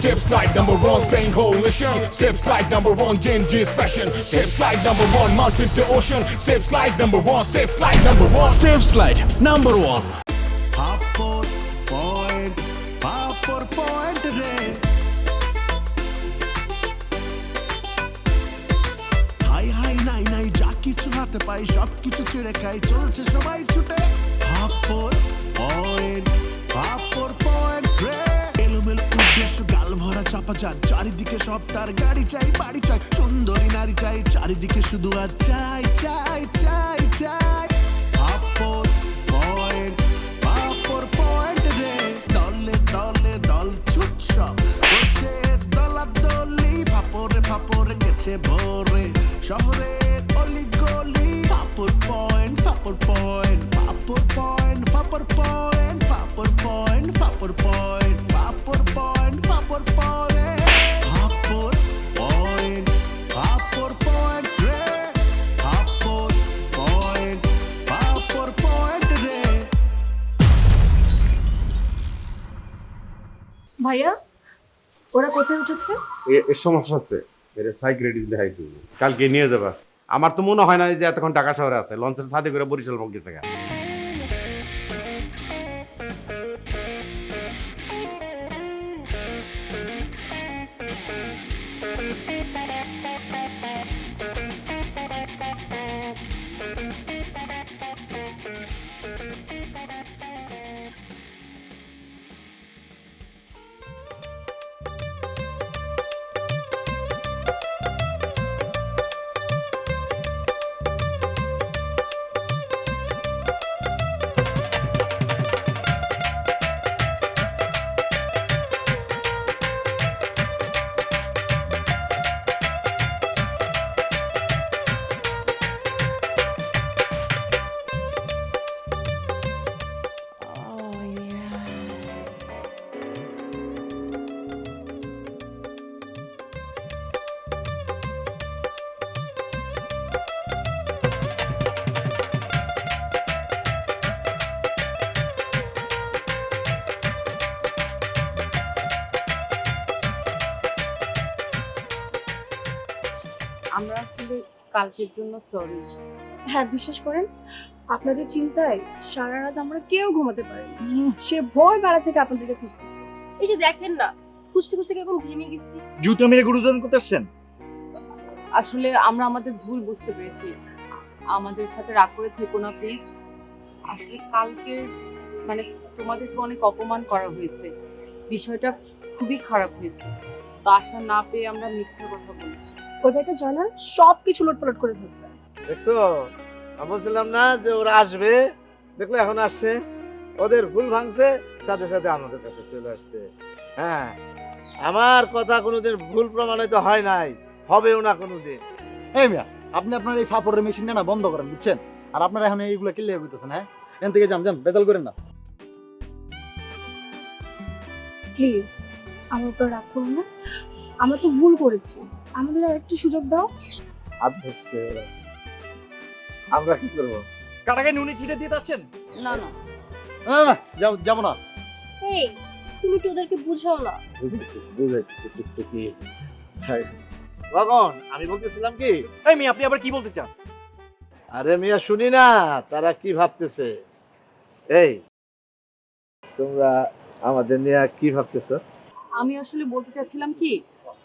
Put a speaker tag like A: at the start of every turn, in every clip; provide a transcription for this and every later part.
A: Steps like number one, saying coalition. Steps like number one, Genji's fashion. Steps like number one, mountain to ocean. Steps like number one, steps like number one.
B: Step slide number 1.
C: Papor point re. Hi নাই যা কিছু হাতে পাই সব কিছু ছেড়ে খাই চলছে সবাই ছুটে পাপর পয়েন্ট রে এলোমেলো উদ্দেশ্য গাল ভরা চাপা চার চারিদিকে সব তার গাড়ি চাই বাড়ি চাই সুন্দরী নারী চাই চারিদিকে শুধু আর চাই চাই চাই চাই পাপর পয়েন্ট রে দলে দলে দল ছুট সব করছে দলাদলি ফাপরে গেছে ভোরে শহরে অলি গলি ফাপর পয়েন্ট রে ফাপর পয়েন্ট রে
D: ভাইয়া ওরা কোথায় উঠেছে?
E: এর সমস্যা আছে, এর সাইকিয়াট্রিস্ট দেখাই তুমি কালকে নিয়ে যাবা। আমার তো মনে হয় না যে এতক্ষণ ঢাকা শহরে আছে, লঞ্চের সাথে করে বরিশাল গেছে গা।
F: আমরা আসলে কালকের জন্য সরি।
D: হ্যাঁ বিশ্বাস করেন আপনাদের চিন্তায় সারা রাত আমরা কেউ ঘুমাতে পারিনি। সে ভোরবেলা থেকে আপনাদেরকে খুঁজতেছে।
F: এই যে দেখেন না, খুঁজতে খুঁজতে কিরকম ঘেমে গেছি।
G: জুতো মেরে গুরুদান করতেছেন।
F: আসলে আমরা আমাদের ভুল বুঝতে পেরেছি, আমাদের সাথে রাগ করে থেকো না প্লিজ। আসলে কালকে মানে তোমাদেরকে অনেক অপমান করা হয়েছে, বিষয়টা খুবই খারাপ হয়েছে। বাসা না পেয়ে আমরা মিথ্যা কথা বলছি।
D: ওই ভাইটা জানান সবকিছু লোটপালট করে ফেলছে।
H: দেখছো, আমি বলছিলাম না যে ওরা আসবে, দেখলে এখন আসছে। ওদের ভুল ভাঙছে, সাথে সাথে আমাদের কাছে চলে আসছে। হ্যাঁ, আমার কথা কোনোদিন ভুল প্রমাণিত হয় নাই, হবেও না কোনোদিন।
G: এই মিয়া, আপনি আপনার এই ফাপড়ের মেশিনটা না বন্ধ করেন, বুঝছেন? আর আপনারা এখন এইগুলো কিল্লে হইতেছেন। হ্যাঁ, এখান থেকে যান, বেজাল করেন না
D: প্লিজ আমার উপর রাগ করুন না, আমরা তো ভুল করেছি, আমাদের আর একটু সুযোগ দাও।
H: হাত ধরছে ওরা, আমরা কি করবো?
G: কাটাকে নুনি ছিটে দিয়ে যাচ্ছেন?
F: না না,
G: না না, যাবো না।
F: এই তুমি তো ওদেরকে বুঝাও না।
H: বুঝাইছি ভগবান, আমি বলতেছিলাম কি,
G: এই মিয়া, আপনি আবার কি বলতে চান?
H: আরে মিয়া শুনি না তারা কি ভাবতেছে। এই তোমরা আমাদের নিয়ে কি ভাবতেছো?
F: আমি আসলে বলতে চাচ্ছিলাম কি,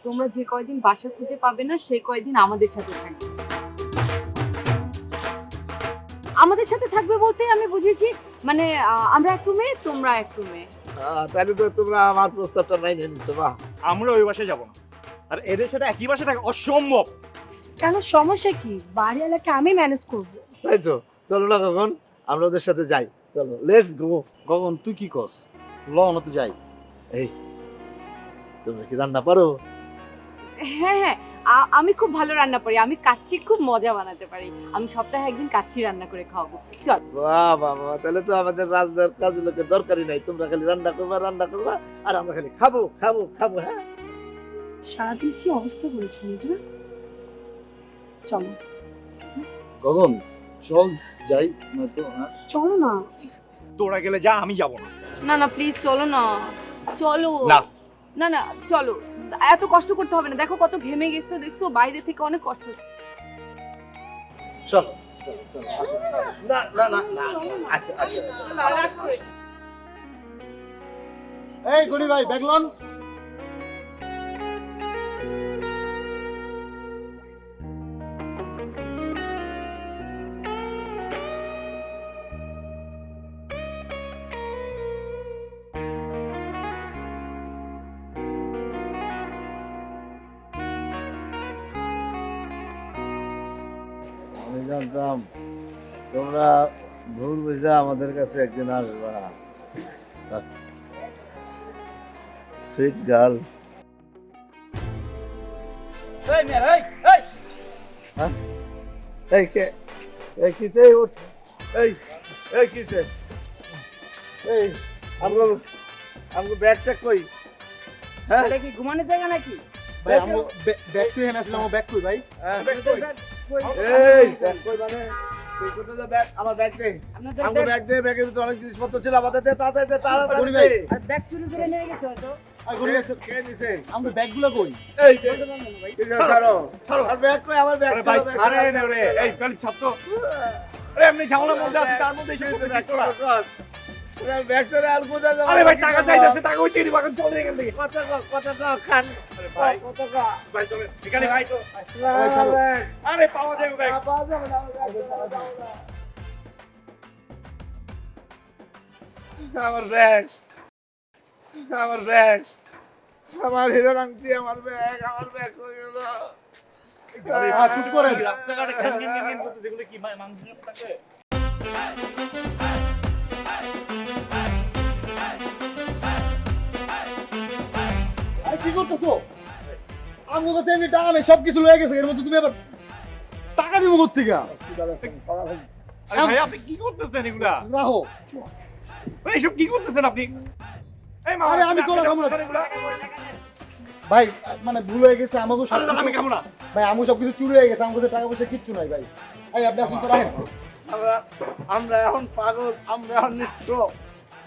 F: তোমরা যে কয়দিন বাসা খুঁজে পাবে না সেই কয়দিন আমাদের সাথে থাকবে। আমাদের সাথে থাকবে বলতে আমি বুঝেছি মানে আমরা এক রুমে, তোমরা এক রুমে।
H: তাহলে তো তোমরা আমার প্রস্তাবটা মাইনে নিছো। বাহ,
G: আমরা ওই বাসায় যাবো না, আর এদের সাথে একই বাসায় থাকা অসম্ভব।
D: কেন, সমস্যা কি? বাড়ি এলাকা আমি ম্যানেজ করবো।
H: তাই তো, চলো না গগন, আমরা ওদের সাথে যাই। চলো, লেটস গো।
G: গগন তুই কি কস? ল না তো যাই।
H: এই তোমরা কি রান্না পারো?
F: হ্যাঁ হ্যাঁ, আমি খুব ভালো রান্না পারি, আমি কাচ্চি খুব মজা বানাতে পারি। আমি সপ্তাহে একদিন কাচ্চি রান্না করে খাওয়াবো, চল।
H: বাহ বাহ বাহ, তাহলে তো আমাদের রাজদার কাজে লোকের দরকারই নাই। তোমরা খালি রান্না করবা আর আমরা খালি খাবো খাবো খাবো। হ্যাঁ,
D: সারাদিন কি অবস্থা করেছি নিজে। চলো
G: গগন চল যাই, নয়তো
D: চলো না।
G: তোরা গেলে যা, আমি যাবো না।
F: না না প্লিজ চলো না, চলো।
G: না,
F: না না চলো, এত কষ্ট করতে হবে না, দেখো কত ঘেমে গেছো, দেখছো বাইরে থেকে অনেক কষ্ট হচ্ছে।
H: চল না না না না আচ্ছা আচ্ছা
G: এই গনি ভাই ব্যাগ লন।
H: আমি জানতাম তোমরা ভুল বুঝে আমাদের কাছে একদিন আসবা। সুইট গার্ল এই কে এই কিসে উঠ এই এই কিসে এই আমগো ব্যাগটা কই? হ্যাঁ
I: এটা কি ঘুমানোর জায়গা নাকি?
G: ভাই আমি ব্যাগ তুই এনে আসলাম, ব্যাগ কই ভাই?
H: এই ব্যাগ কই মানে তুই কোথায় যা ব্যাগ? আমার ব্যাগ দে,
I: আপনাদের
H: আমগো ব্যাগ দে, ব্যাগের ভিতরে অনেক জিনিসপত্র ছিল, আমাদের দে, তাড়াতাড়ি দে, তাড়াতাড়ি
G: ভাই।
H: দে।
I: আর ব্যাগ চুরি করে নিয়ে গেছে হয়তো।
G: আর গনি ভাই
H: কে নিছে?
G: আমার ব্যাগগুলো কই?
H: এই যে
I: বলতে পারবেন না ভাই।
H: ঠিক আছে, ছাড়ো আর ব্যাগ কই? আমার ব্যাগ
E: ভাই
H: ছিল, ব্যাগ
E: আরে
H: ছিল।
E: না রে, এই কালি ছাত্র আরে এমনি ঝামেলার মধ্যে আছে, তার মধ্যে এসে করতে দিচ্ছ না।
H: ব্যাগ ছেড়ে আর কোথায় যাবো?
E: আরে ভাই টাকা চাইতেছে, টাকা ওই দিয়ে দিবা, এখন চলে এখান থেকে।
H: কত খান
E: আরে ভাই
H: কত
E: ভাই চলে এখানে ভাই তো
H: ব্যাগ
E: আরে পাওয়া যাবে ভাই।
H: পাওয়া যাবে না, আমার ব্যাগ আমার ব্যাগ আমার হিরোর আংটি, আমার ব্যাগ কই গেল?
G: চুপ করেন।
E: রাস্তাঘাটে ঘ্যান ঘ্যান ঘ্যান ঘ্যান করতে, যেগুলো কি মানুষের থাকে?
G: আরে কি করতেছো? আমার কাছে এমনি টাকা নেই, সবকিছু লয়ে গেছে, এর মধ্যে তুমি আবার টাকা দিব কোত্থেকে?
E: আরে ভাই আপনি কি করতেছেন এগুলা?
G: রাহো।
E: এইসব কি করতেছেন আপনি? এই মামা
G: আরে আমি তোলা খাবো না।
E: এগুলা?
G: ভাই মানে ভুল হয়ে গেছে, আমাকে সব
E: আরে আমি খাবো না।
G: ভাই আমি সবকিছু চুরি হয়ে গেছে, আমার কাছে টাকা পয়সা কিচ্ছু নাই ভাই। এই আপনি আসুন তো রাখেন।
H: আমরা এখন পাগল, আমরা এখন নিঃস্ব,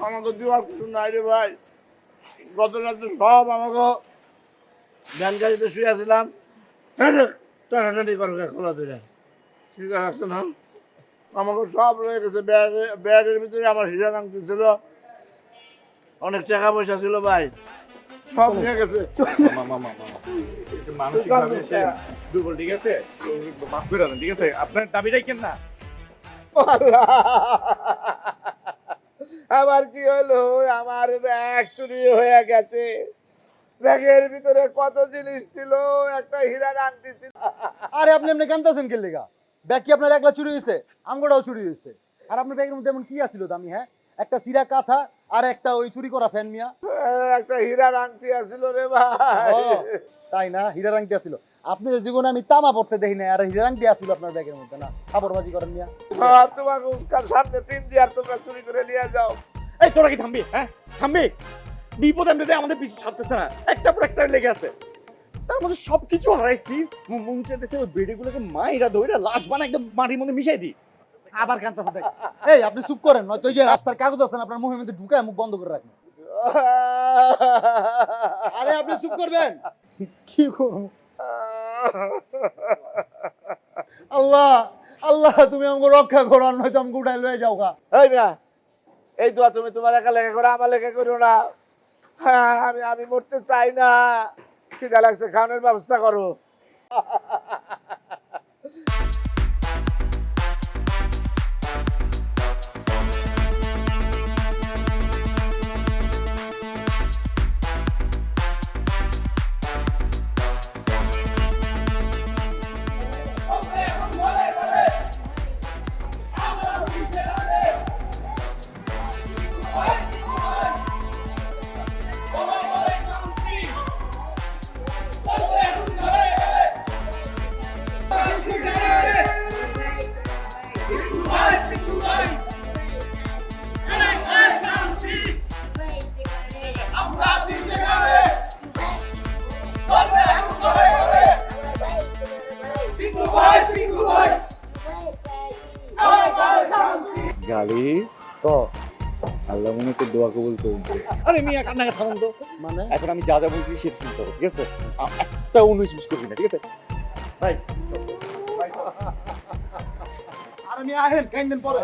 H: আমাকে দেওয়ার কিছু নাই রে ভাই। গত রাতে সব আমাকে ভ্যান গাড়িতে শুয়েছিলাম, টানাটানি করে খোলা দিলে ঠিক আছে না, আমাকে সব রয়ে গেছে। ব্যাগের ভিতরে আমার হিরা আংটি ছিল, অনেক টাকা পয়সা ছিল ভাই, সব নিয়ে গেছে।
E: মানসিকভাবে সে দুর্বল, ঠিক আছে? তো মাফ করে দেন, ঠিক আছে? আপনার দাবিটাই কেন না?
H: আবার কি হলো? আমার ব্যাগ চুরি হয়ে গেছে। ব্যাগের ভিতরে কত জিনিস ছিল, একটা হীরার আংটি ছিল।
G: আরে আপনি এমনি কান্তাছেন কে লেগা? ব্যাগ কি আপনার একলা চুরি হয়েছে? আমগোটাও চুরি হয়েছে। আর আপনার ব্যাগের মধ্যে এমন কি আছিল দামি? হ্যাঁ, একটা সিরা কাঁথা আর একটা ওই চুরি করা ফ্যান মিয়া।
H: একটা হীরার আংটি আছিল রে ভাই।
G: তাই না? হীরার আংটি আছিল। আপনার জীবনে আমি তামা পড়তে দেখি না, আর হীরার আংটি আছিল আপনার ব্যাগের মধ্যে। না খাবারবাজি করেন মিয়া।
H: তোমাকে কাল সামনে পিন দিয়ে আর তোমরা চুরি করে নিয়ে যাও।
E: এই তোরা কি থামবি? হ্যাঁ থামবি? বিপদ এমনিতে আমাদের পিছু ছাড়তেছে না, একটা পর একটা লেগে আছে। তার মধ্যে সবকিছু হারাইছি, মন চাইতেছে ওই বেডিগুলোকে মাইরা ধইরা লাশ বানা একদম মাটির মধ্যে মিশাই দিই।
G: আবার কান্তাছে দেখ। এই আপনি চুপ করেন, নয়তো ওই যে রাস্তার কাগজ আছে না, আপনার মুখের মধ্যে ঢুকায় মুখ বন্ধ করে রাখবেন। আরে আপনি চুপ করবেন। কি করব? আল্লাহ আল্লাহ তুমি আমাকে রক্ষা করো, আর নয়তো আমাকে উঠাই লয়ে যাও গা।
H: এই না, এই দোয়া তুমি তোমার একা লেখা করো, আমার লেখা করো না। হ্যাঁ আমি মরতে চাই না, খিদা লাগছে, খাওয়ানোর ব্যবস্থা করো। গালি তো আল্লাহ মনে
J: তো দোয়া কবুল করবে।
E: আরে মিয়া কান্নাকে থামান তো।
G: মানে
E: এখন আমি যা যা বলছি সেটা শুনতে হবে, ঠিক আছে? একটা 19-20 করবি না, ঠিক আছে? ভাই
G: আর আমি আহেন কাইন্দেন পরে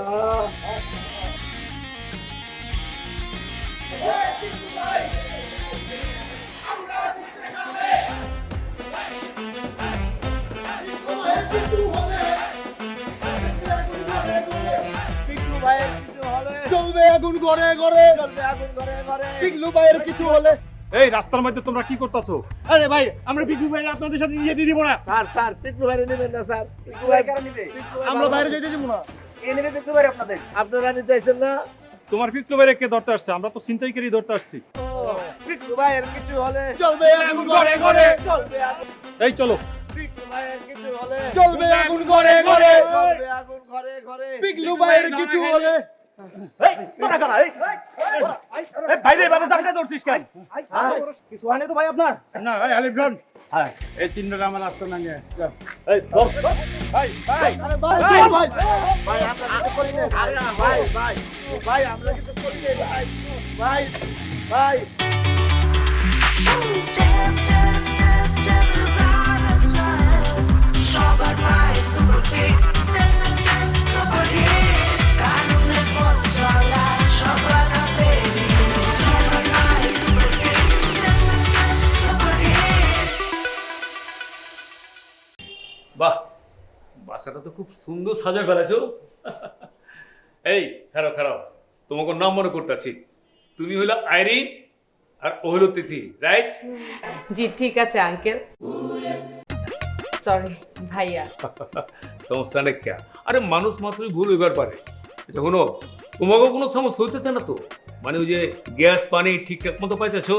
H: পিকলু ভাইয়ের কিছু হলে
G: চলবে আগুন ঘরে ঘরে
H: চলবে আগুন ঘরে ঘরে।
G: পিগলু ভাইয়ের কিছু হলে
J: এই রাস্তার মধ্যে তোমরা কি করতেছো?
E: আরে ভাই আমরা পিকু ভাই আপনাদের সাথে নিয়ে দিয়ে দিব না।
H: স্যার স্যার পিকলু ভাইরে নেবেন না স্যার। পিকলু ভাই কারা নিবে?
G: আমরা বাইরে যাইতে দিব না।
H: কে নেবে পিকলু ভাই আপনাদের? আপনারা নিতে আইছেন না?
J: তোমার পিকলু ভাইরে কে ধরতে আসছে? আমরা তো ছিনতাইকারী ধরতে আসছি।
H: ও পিকলু ভাইয়ের কিছু হলে
G: চলবে আগুন ঘরে ঘরে
H: চলবে আগুন।
J: এই চলো।
H: পিকলু ভাইয়ের কিছু হলে
G: চলবে আগুন ঘরে ঘরে
H: চলবে আগুন ঘরে ঘরে।
G: পিগলু ভাইয়ের কিছু হলে
E: তোরা কারা? এই ভাই রে বাবা জায়গাটা ধরছিস কেন? কিছু হয় না তো ভাই আপনার?
J: না এই আলিফ খান, হ্যাঁ এই তিনটা আমার রাস্তা না নিয়ে যাও।
E: এই ধর ভাই ভাই
G: আরে ভাই ভাই
H: ভাই আমরা কিছু করি না। আরে ভাই ভাই ভাই আমরা কিছু করি না ভাই। ভাই ভাই
K: Step, step, step, step is our mistress. Shop at my super fit. Step, step, step, super hit. Kanunne potsala. Shop at a baby. Shop at my super fit. Step, step, step, super hit.
L: বাহ, বাসাটা তো খুব সুন্দর সাজা ফেলেছো। এই খারাপ খারাপ, তোমাকে নাম মনে করতেছি। তুমি হইলো আইরিন আর ও হইলো তিথি, রাইট?
F: জি ঠিক আছে আঙ্কেল। সরি ভাইয়া।
L: সমস্যা নেই কে, আরে মানুষ মাত্রই ভুল হইবার পারে। আচ্ছা শোনো, তোমাকে কোনো সমস্যা হইতেছে না তো? মানে ওই যে গ্যাস পানি ঠিকঠাক মতো পাইতেছো?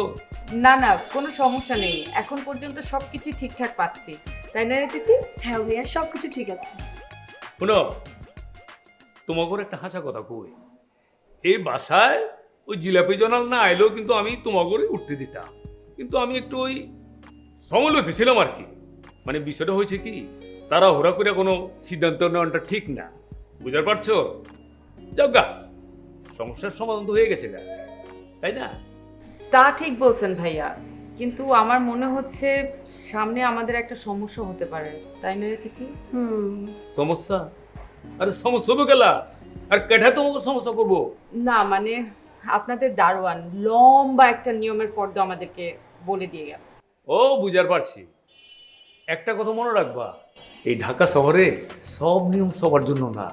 F: না না কোনো সমস্যা নেই, এখন পর্যন্ত সবকিছু ঠিকঠাক পাচ্ছি, তাই না রে তিথি?
D: হ্যাঁ ভাইয়া সবকিছু ঠিক আছে।
L: শোনো, তোমাকে একটা হাসা কথা কই, এই বাসায় ওই জিলাপি জনাল না আইলেও কিন্তু আমি তোমাকে উঠতে দিতাম, কিন্তু আমি একটু ওই সমলতি ছিলাম আর কি। মানে বিষয়টা হয়েছে কি, তারা হোরা করে কোনো সিদ্ধান্ত নেওয়াটা ঠিক না, বুঝতে পারছো? যাও গা, সমস্যার সমাধান তো হয়ে গেছে গা, তাই না?
F: তা ঠিক বলছেন ভাইয়া, কিন্তু আমার মনে হচ্ছে সামনে আমাদের একটা সমস্যা হতে পারে, তাই না রে তিথি?
L: সমস্যা? আরে সমস্যা হবে গেলা, আর কেঠা তোমাকে সমস্যা করবো?
F: না মানে আপনাদের দারোয়ান লম্বা একটা নিয়মের ফর্দ আমাদেরকে বলে দিয়ে গেল।
L: ও বুঝার পারছি। একটা কথা মনে রাখবা, এই ঢাকা শহরে সব নিয়ম সবার জন্য না।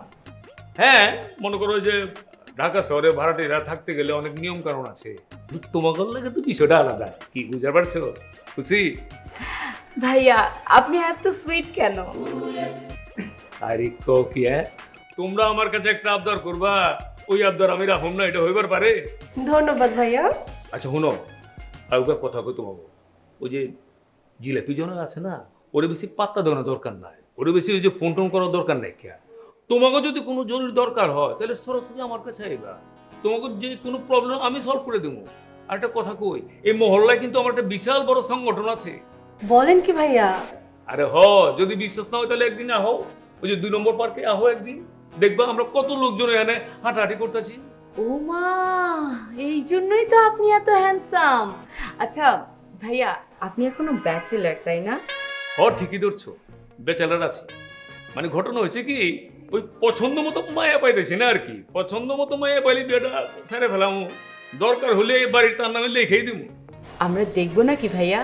L: হ্যাঁ মনে করো যে ঢাকা শহরে ভাড়াটিরা থাকতে গেলে অনেক নিয়ম কারণ আছে, তোমাকে লাগে তো বিষয়টা আলাদা, কি বুঝতে পারছো? খুশি?
F: ভাইয়া আপনি এত সুইট কেন?
L: আরে তো কি, হ্যাঁ তোমরা আমার কাছে একটা আবদার করবা, ওই আবদার আমি রাখুন না, এটা হইবার পারে?
D: ধন্যবাদ ভাইয়া।
L: আচ্ছা শোনো, আর ওকে কথা কই তোমাকে, ওই যে জিলাপি জনের আছে না, ওরে বেশি পাত্তা দেওয়ার দরকার নাই, ওরে বেশি ওই যে ফোন টোন করার দরকার নাই। কে তোমাকে যদি কোনো জরুরি দরকার হয় তাহলে সরাসরি আমার কাছে আইবা, তোমাকে যে কোনো প্রবলেম আমি সলভ করে দেবো। আর একটা কথা কই, এই মহল্লায় কিন্তু আমার একটা বিশাল বড় সংগঠন আছে।
D: বলেন কি ভাইয়া?
L: আরে যদি বিশ্বাস না হয় তাহলে একদিন আহো, ওই যে 2 নম্বর পার্কে আহো একদিন, দেখবা আমরা কত লোকজন এখানে হাঁটাহাঁটি করতেছি।
F: ও মা, এই জন্যই তো আপনি এত হ্যান্ডসাম। আচ্ছা ভাইয়া আপনি এখনো ব্যাচেলার তাই না?
L: ঠিকই ধরছো, ব্যাচেলার আছে। মানে ঘটনা হয়েছে কি, ওই পছন্দ মতো মায়া পাইতেছি না আর কি, পছন্দ মতো মায়া পাইলে বিয়েটা সেরে ফেলাম, দরকার হলে এই বাড়ির তার নামে লিখেই দিব।
F: আমরা দেখবো নাকি ভাইয়া?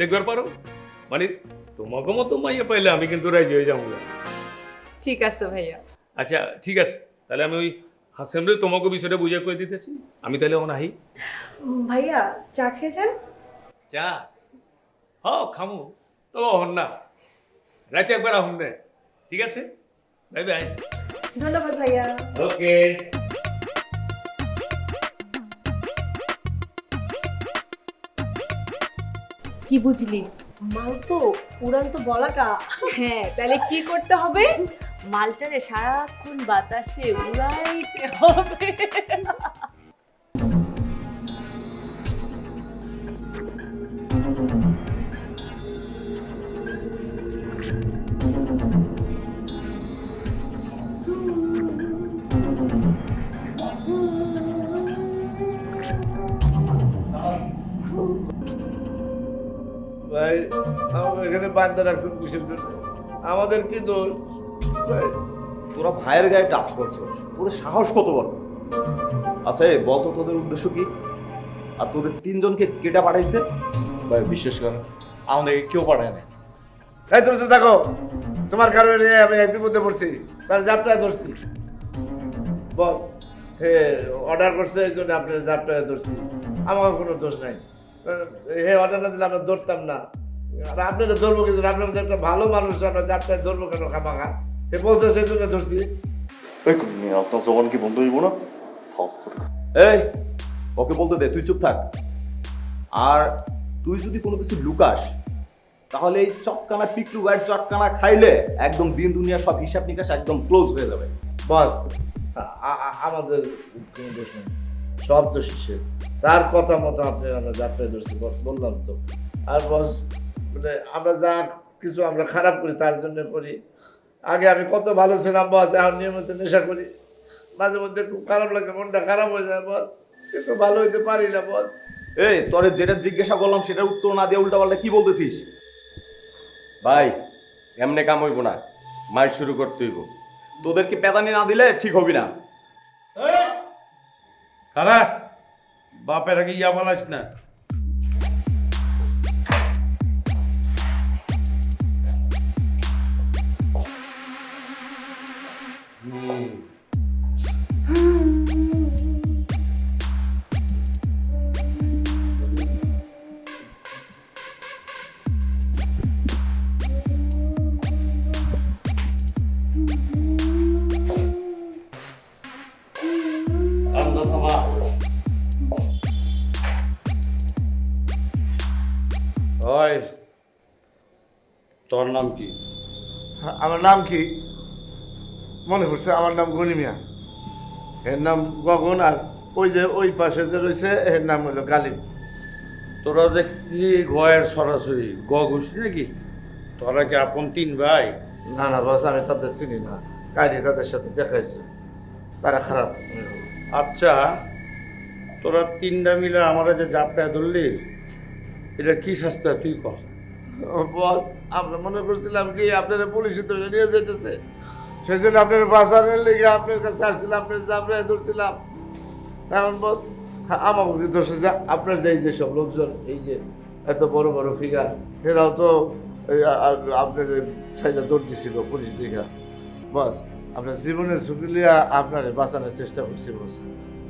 L: দেখবার পারো, মানে তোমাকে মতো মাইয়া পাইলে আমি কিন্তু রাজি হয়ে যাবো।
F: ঠিক আছে ভাইয়া।
L: আচ্ছা ঠিক আছে, তাহলে আমি ওই হাসেমরে তোমাকে বিষয়টা বুঝে করে দিতেছি, আমি তাহলে এখন আহি।
D: ভাইয়া চা খেয়ে যান।
L: চা? খামু, তবে হন না, রাতে একবার আহুন রে, ঠিক আছে? Bye bye.
D: ধন্যবাদ ভাইয়া।
L: ওকে।
F: কি বুঝলি?
D: মাল তো উড়ান তো বলাকা।
F: হ্যাঁ তাহলে কি করতে হবে? মালটারে সারাক্ষণ বাতাসে উড়াইতে হবে।
H: ভাই আমাকে এখানে বান্ধা রাখছেন কিসের জন্য? আমাদের কি দোষ ভাই?
E: তোরা ভাইয়ের গায়ে টাচ করছিস, তোদের সাহস কত বড়? আচ্ছা এই বল তো তোদের উদ্দেশ্য কি? আর তোদের তিনজনকে কেটা পাঠাইছে? ভাই বিশেষ করে আমাদেরকে কেউ পাঠায় না।
H: এই তুমি চুপ থাকো, তোমার কারণে আমি এই বিপদে পড়ছি, তার জাপটায় ধরছি। বস হে অর্ডার করছে এই জন্য আপনার জাপটায় ধরছি, আমার কোনো দোষ নাই। হে অর্ডার না দিলে আমরা ধরতাম না। আর আপনারা ধরবো কিছু, আপনার মধ্যে একটা ভালো মানুষ, আমরা জাপটায় ধরবো কেন খামাখা? হে বলছে সেই জন্য ধরছি।
E: আপনার জবান কি বন্ধ হইব না? এই ওকে বলতে দে, তুই চুপ থাক। আর তুই যদি কোনো কিছু লুকাস তাহলে এই চটকানা পিকলু ভাইয়ের চটকানা খাইলে একদম দিন দুনিয়া সব হিসাব নিকাশ একদম ক্লোজ হয়ে যাবে।
H: বস আমাদের কোনো দোষ নেই, সব দোষী সে। তার কথা মতো আপনি আমরা যাত্রায় ধরছি বস, বললাম তো। আর বস মানে আমরা যা কিছু আমরা খারাপ করি তার জন্য করি। আগে আমি কত ভালো ছিলাম বস, এখন নিয়মিত নেশা করি, মাঝে মধ্যে খুব খারাপ লাগে, মনটা খারাপ হয়ে যায় বস, কিন্তু ভালো হইতে পারি না বস।
E: এই তোরে যেটা জিজ্ঞাসা করলাম সেটার উত্তর না দিয়ে উল্টা পাল্টা কি বলতেছিস? ভাই এমনি কাম হইব না, মার শুরু করতে হইব। তোদেরকে পেদানি না দিলে ঠিক হবি না।
J: খারা বাপের আগে ইয়া বলাস না। ওই তোর নাম কি?
H: আমার নাম কি মনে পড়ছে? আমার নাম গনি মিয়া। এর নাম গগন, আর ওই যে ওই পাশে যে রয়েছে এর নাম হলো গালিব।
J: তোরা দেখছি গয়ের সরাসরি গ ঘুষি নাকি? তোরা কি আপন তিন ভাই?
H: না না বস, আমি তাদের চিনি না, কাহিনী তাদের সাথে দেখাইছে, তারা খারাপ।
J: আচ্ছা তোরা তিনটা মিলে আমার যে জাপটায় ধরলি, এটা কি শাস্তি হয় তুই কর?
H: বস আমরা মনে করছিলাম কি আপনারা পুলিশে ধরে নিয়ে যেতেছে, সেই জন্য আপনার বাঁচানোর লেগে আপনার কাছে আসছিলাম, আপনার জাপটায় ধরছিলাম। কারণ বস আমাকে দোষে যা আপনার যে সব লোকজন, এই যে এত বড় বড় ফিগার, এরাও তো আপনার সাইডে দৌড় দিছিল পুলিশ দিঘা। বস আপনার জীবনের ঝুঁকি লিয়া আপনার বাঁচানোর চেষ্টা করছি বস।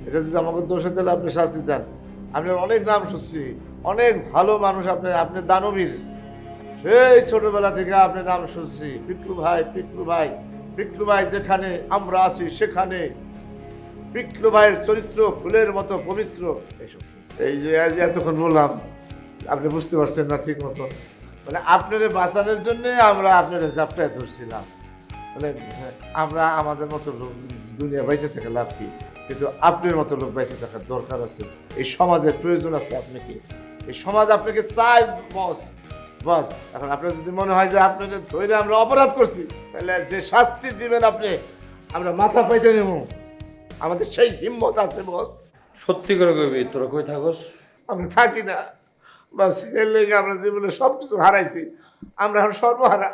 H: এটা যদি আমাকে দোষে দিলে আপনি শাস্তি দেন। আপনার অনেক নাম শুনছি, অনেক ভালো মানুষ, আপনি দানবীর। সেই ছোটবেলা থেকে আপনার নাম শুনছি, পিকলু ভাই পিকলু ভাই পিকলু ভাই, যেখানে আমরা আছি সেখানে পিকলু ভাইয়ের চরিত্র ফুলের মতো পবিত্র। এইসব এই যে এতক্ষণ বললাম আপনি বুঝতে পারছেন না ঠিক মতো? মানে আপনার বাঁচানোর জন্যে আমরা আপনার জাপটায় ধরছিলাম। মানে আমরা আমাদের মতো লোক দুনিয়া বেঁচে থেকে লাভ কি, কিন্তু আপনার মতো লোক বেঁচে থাকার দরকার আছে, এই সমাজের প্রয়োজন আছে। আপনি কি এই সমাজ আপনাকে চাই বস? বস এখন আপনার যদি মনে হয় যে আপনাদের ধৈর্য আমরা অপরাধ করছি, তাহলে যে শাস্তি দিবেন আপনি আমরা মাথা পাইতে নেব, আমাদের সেই হিম্মত আছে বস।
J: সত্যি করে কবি তোরা কই থাকস?
H: আমরা থাকি না বাস, এর লেগে আমরা জীবনে সব কিছু হারাইছি, আমরা এখন সর্বহারা।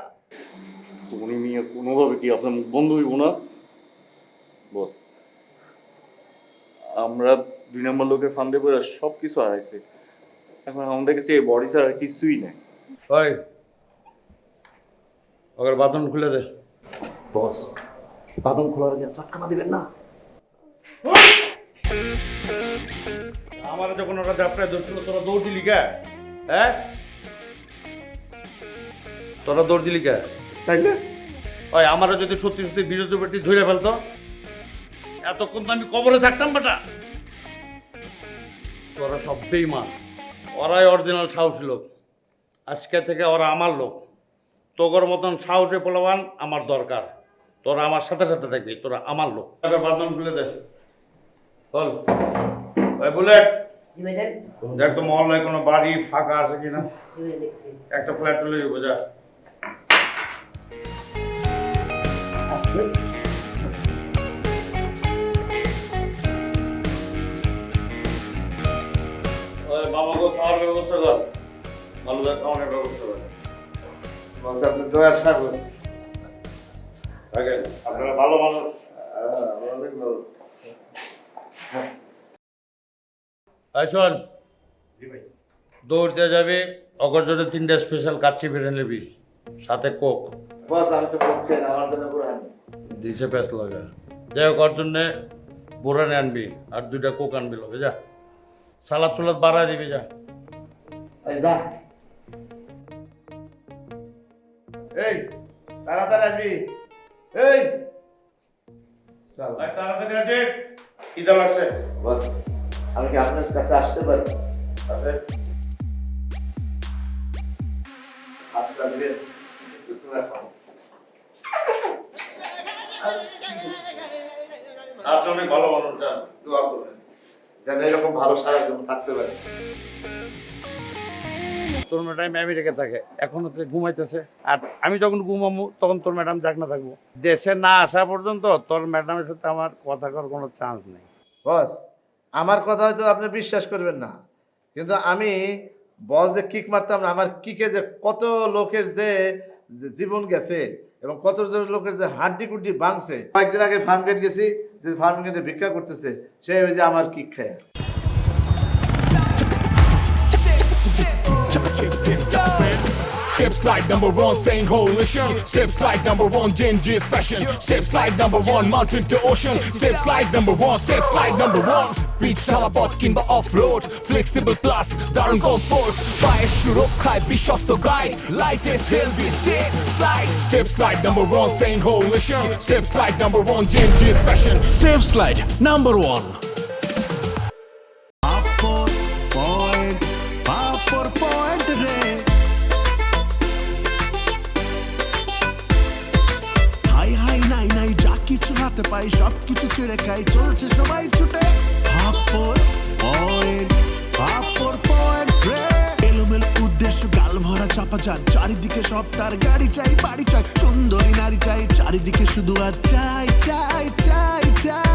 E: উনি মিয়া কোনোভাবে কি আপনার মুখ বন্ধ হইব না? বস আমরা 2 নম্বর লোকের ফান্দে পড়ে সব কিছু হারাইছি, এখন আমাদের কাছে এই বডি ছাড়া কিছুই নাই।
J: ওই ওর বাঁধন খুলে দে।
E: বস বাদন খোলার আগে চটকানা দিবেন না।
J: আমার যখন ওরা জাপটায় ধরছিল তোরা দৌড় দিলি কে? হ্যাঁ তোরা দৌড় দিলি কে?
H: তাইলে
J: ওই আমারও যদি সত্যি সত্যি বিরতি পেটি ধরে ফেলতো, এতক্ষণ তো আমি কবরে থাকতাম বেটা। তোরা সব বেঈমান, ওরাই অরিজিনাল সাহসী লোক। আজকে থেকে ওরা আমার লোক। তোগর মতন সাহসী পোলাবান আমার দরকার। তোরা আমার সাথে সাথে থাকবি, তোরা আমার লোক। বাদন খুলে দে বল। ওই বুলেট দেখ তো মহল্লায় কোনো বাড়ি ফাঁকা আছে কিনা, একটা ফ্ল্যাট তুলে যাবো যা। ওই বাবাকে খাওয়ার ব্যবস্থা কর। ভালো খাওয়ানোর ব্যবস্থা করেন।
H: বস আপনি দয়ার সাগর।
J: থাকেন, আপনারা ভালো মানুষ।
H: অনেক ভালো।
J: এই শোন, দৌড় দিয়ে যাবে, অগর জন্য 3টা স্পেশাল কাচ্চি ফিরে নিবি, সাথে কোক।
H: বস আমি তো পক্ষে না, আমার জন্য পুরো আনি।
J: দিছে প্যাস লাগা। যাই হোক, ওর জন্য বোরানে আনবি আর 2টা কোক আনবি লগে, যা। সালাদ সুলাদ বাড়া দিবি, যা।
H: এই যা। এই তাড়াতাড়ি আসবি। এই চল।
J: তাড়াতাড়ি আসে, খিদা লাগছে।
H: বস আমি কি আপনার কাছে আসতে পারি? হাতটা দিলে কিছু এখন
J: আপনি অনেক ভালো মানুষ, যান।
H: দোয়া করবেন যেন এরকম ভালো সারা জীবন থাকতে পারে।
J: তোর ম্যাডাম আমেরিকা থাকে, এখন হচ্ছে ঘুমাইতেছে। আর আমি যখন ঘুমাবো তখন তোর ম্যাডাম যাক না থাকবো। দেশে না আসা পর্যন্ত তোর ম্যাডামের সাথে আমার কথা করার কোনো চান্স নেই।
H: বস আমার কথা হয়তো আপনি বিশ্বাস করবেন না, কিন্তু আমি বল যে কিক মারতাম না, আমার কিকে যে কত লোকের যে জীবন গেছে এবং কত লোকের যে হাড্ডি কুড্ডি ভাঙছে। কয়েকদিন আগে ফার্মগেট গেছি, যে ফার্মগেটে ভিক্ষা করতেছে, সে ওই যে আমার কিক খায়।
A: Step slide number 1, saying coalition. Step slide number 1, Genji's fashion. Step slide number 1, mountain to ocean. Step slide number 1, step slide number 1. Beach salabot kimba off-road. Flexible plus, darun comfort. Bias Shurokai, Bishosto guide. Lightest healthy step slide. Step slide number 1, saying coalition. Step slide number 1, Genji's fashion.
B: Step slide number 1.
C: পাপর point রে high high নাই নাই যা কিছু হাতে পাই সব কিছু ছেড়ে খাই চলছে সবাই ছুটে পাপর পয়েন্ট রে এলোমেলো উদ্দেশ্য গাল ভরা চাপা যার চারিদিকে সব তার গাড়ি চাই বাড়ি চাই সুন্দরী নারী চাই চারিদিকে শুধু আর চাই চাই চাই চাই